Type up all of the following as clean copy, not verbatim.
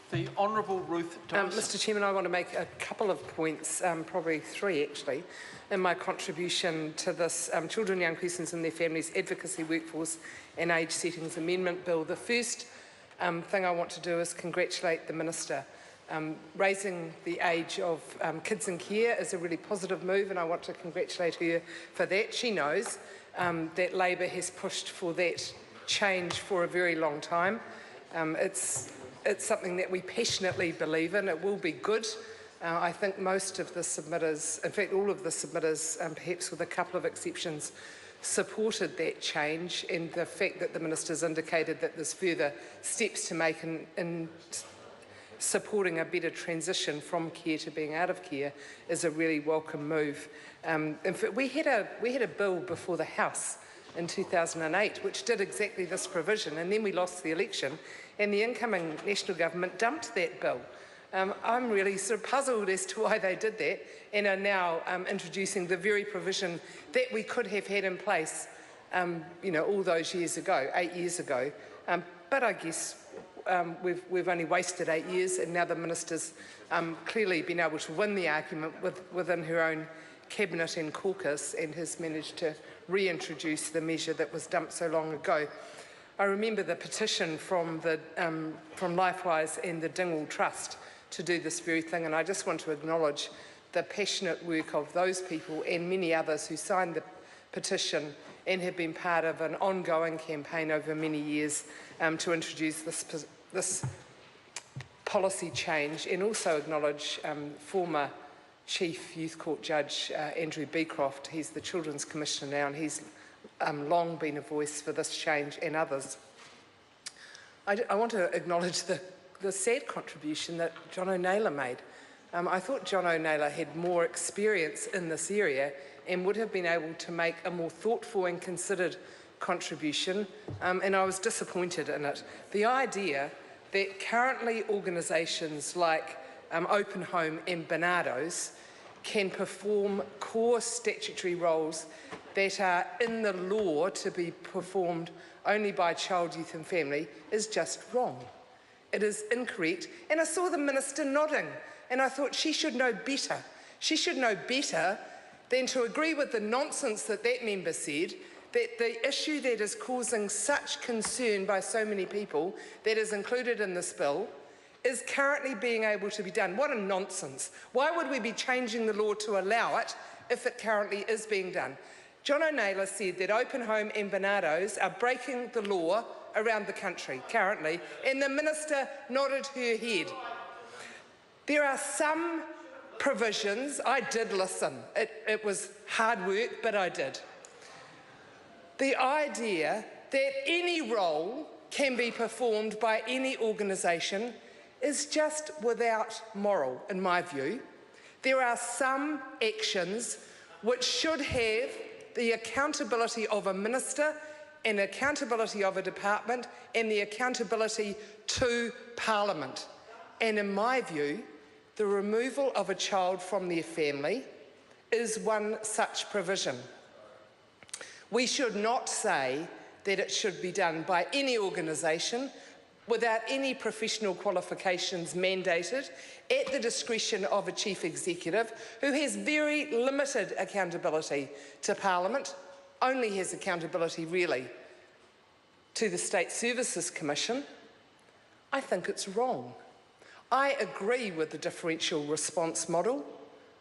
The Honourable Ruth Dyson. Mr Chairman, I want to make a couple of points, probably three actually, in my contribution to this Children, Young Persons and Their Families Advocacy Workforce and Age Settings Amendment Bill. The first thing I want to do is congratulate the Minister. Raising the age of kids in care is a really positive move, and I want to congratulate her for that. She knows that Labor has pushed for that change for a very long time. It's something that we passionately believe in. It will be good. I think most of the submitters, in fact all of the submitters, perhaps with a couple of exceptions, supported that change, and the fact that the Minister's indicated that there's further steps to make in supporting a better transition from care to being out of care is a really welcome move. In fact, we had a bill before the House in 2008 which did exactly this provision, and then we lost the election and the incoming National Government dumped that bill. I'm really sort of puzzled as to why they did that and are now introducing the very provision that we could have had in place all those years ago, 8 years ago. But I guess we've only wasted 8 years, and now the Minister's clearly been able to win the argument within her own Cabinet and caucus, and has managed to reintroduce the measure that was dumped so long ago. I remember the petition from Lifewise and the Dingwall Trust to do this very thing, and I just want to acknowledge the passionate work of those people and many others who signed the petition and have been part of an ongoing campaign over many years to introduce this policy change, and also acknowledge former Chief Youth Court Judge Andrew Beecroft. He's the Children's Commissioner now, and he's long been a voice for this change and others. I want to acknowledge the sad contribution that John O'Naylor made. I thought John O'Naylor had more experience in this area and would have been able to make a more thoughtful and considered contribution, and I was disappointed in it. The idea that currently organisations like Open Home and Barnardo's can perform core statutory roles that are in the law to be performed only by Child, Youth and Family is just wrong. It is incorrect, and I saw the Minister nodding, and I thought she should know better. She should know better than to agree with the nonsense that that member said, that the issue that is causing such concern by so many people that is included in this bill is currently being able to be done. What a nonsense. Why would we be changing the law to allow it if it currently is being done? John O'Naylor said that Open Home and Barnardo's are breaking the law around the country currently, and the Minister nodded her head. There are some provisions. I did listen. It was hard work, but I did. The idea that any role can be performed by any organisation is just without moral, in my view. There are some actions which should have the accountability of a minister and accountability of a department and the accountability to Parliament. And in my view, the removal of a child from their family is one such provision. We should not say that it should be done by any organisation without any professional qualifications mandated, at the discretion of a Chief Executive who has very limited accountability to Parliament, only has accountability really to the State Services Commission. I think it's wrong. I agree with the differential response model.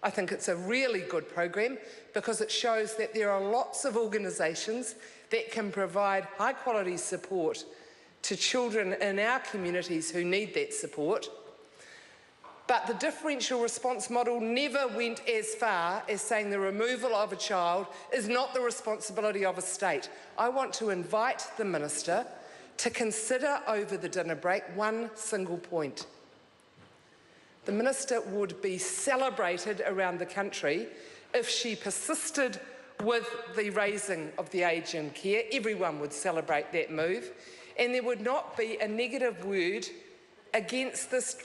I think it's a really good program because it shows that there are lots of organisations that can provide high quality support to children in our communities who need that support. But the differential response model never went as far as saying the removal of a child is not the responsibility of a state. I want to invite the Minister to consider over the dinner break one single point. The Minister would be celebrated around the country if she persisted with the raising of the age in care. Everyone would celebrate that move, and there would not be a negative word against this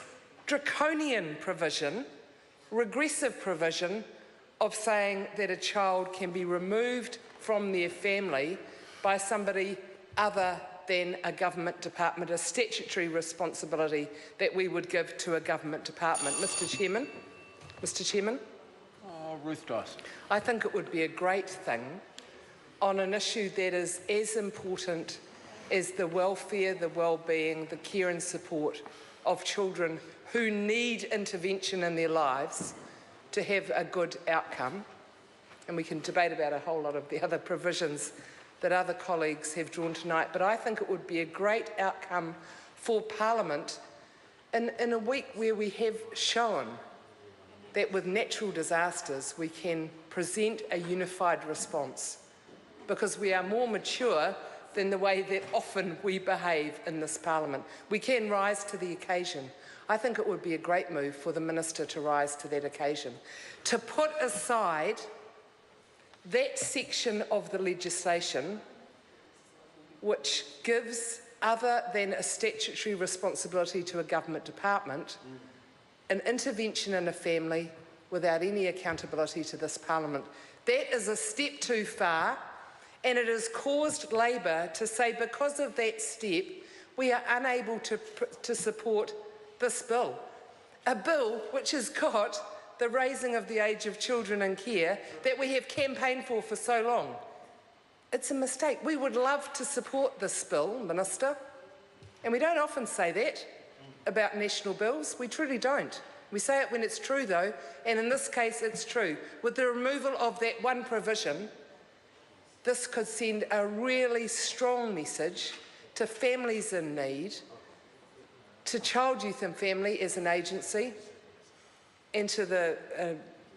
draconian provision, regressive provision of saying that a child can be removed from their family by somebody other than a government department, a statutory responsibility that we would give to a government department. Mr Chairman? Ruth Dyson. I think it would be a great thing on an issue that is as important as the welfare, the well-being, the care and support of children who need intervention in their lives to have a good outcome. And we can debate about a whole lot of the other provisions that other colleagues have drawn tonight, but I think it would be a great outcome for Parliament in a week where we have shown that with natural disasters we can present a unified response, because we are more mature than the way that often we behave in this Parliament. We can rise to the occasion. I think it would be a great move for the Minister to rise to that occasion, to put aside that section of the legislation which gives, other than a statutory responsibility to a government department, an intervention in a family without any accountability to this Parliament. That is a step too far, and it has caused Labour to say because of that step we are unable to support this bill. A bill which has got the raising of the age of children in care that we have campaigned for so long. It's a mistake. We would love to support this bill, Minister, and we don't often say that about national bills. We truly don't. We say it when it's true, though, and in this case it's true. With the removal of that one provision, this could send a really strong message to families in need, to Child, Youth and Family as an agency, and to the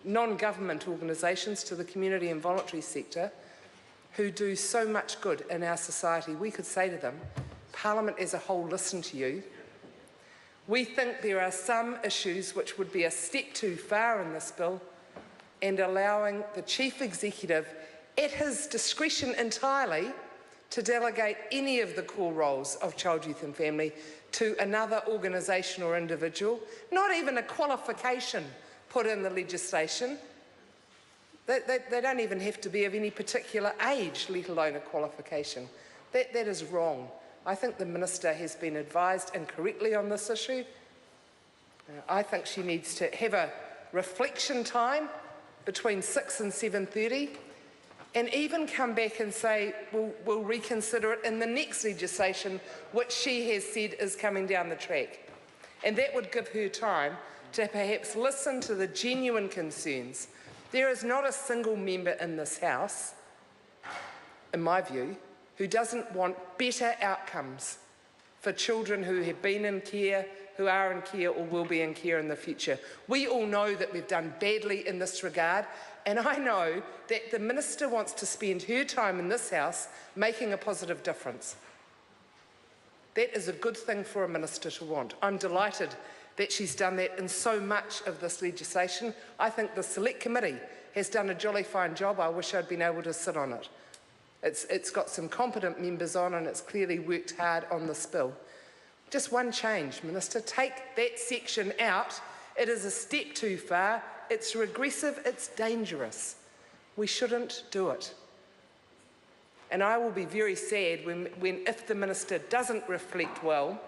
non-government organisations, to the community and voluntary sector, who do so much good in our society. We could say to them, Parliament as a whole, listen to you. We think there are some issues which would be a step too far in this bill, and allowing the Chief Executive, at his discretion entirely, to delegate any of the core roles of Child, Youth and Family to another organisation or individual, not even a qualification put in the legislation. They don't even have to be of any particular age, let alone a qualification. That is wrong. I think the Minister has been advised incorrectly on this issue. I think she needs to have a reflection time between 6 and 7:30, and even come back and say, we'll reconsider it in the next legislation, which she has said is coming down the track. And that would give her time to perhaps listen to the genuine concerns. There is not a single member in this House, in my view, who doesn't want better outcomes for children who have been in care, who are in care or will be in care in the future. We all know that we've done badly in this regard, and I know that the Minister wants to spend her time in this House making a positive difference. That is a good thing for a Minister to want. I'm delighted that she's done that in so much of this legislation. I think the Select Committee has done a jolly fine job. I wish I'd been able to sit on it. It's got some competent members on, and it's clearly worked hard on this bill. Just one change, Minister. Take that section out. It is a step too far. It's regressive. It's dangerous. We shouldn't do it. And I will be very sad if the Minister doesn't reflect well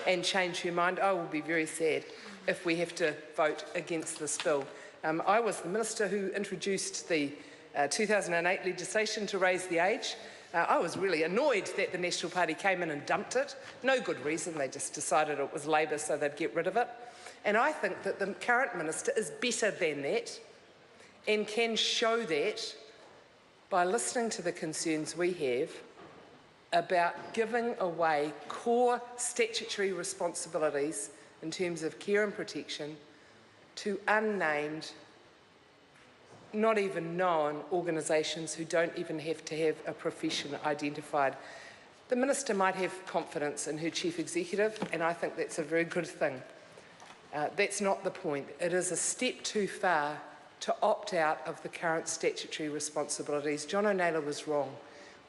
and change her mind. I will be very sad if we have to vote against this bill. I was the Minister who introduced the 2008 legislation to raise the age. I was really annoyed that the National Party came in and dumped it. No good reason, they just decided it was Labour so they'd get rid of it. And I think that the current Minister is better than that and can show that by listening to the concerns we have about giving away core statutory responsibilities in terms of care and protection to unnamed, not even known organisations who don't even have to have a profession identified. The Minister might have confidence in her Chief Executive, and I think that's a very good thing. That's not the point. It is a step too far to opt out of the current statutory responsibilities. John O'Naylor was wrong.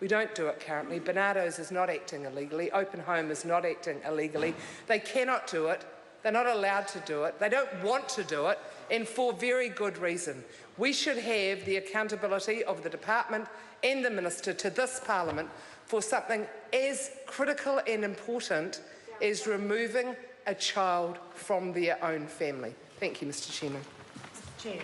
We don't do it currently. Barnardo's is not acting illegally. Open Home is not acting illegally. They cannot do it They're not allowed to do it. They don't want to do it, and for very good reason. We should have the accountability of the department and the minister to this parliament for something as critical and important as removing a child from their own family. Thank you, Mr. Chairman. Chair.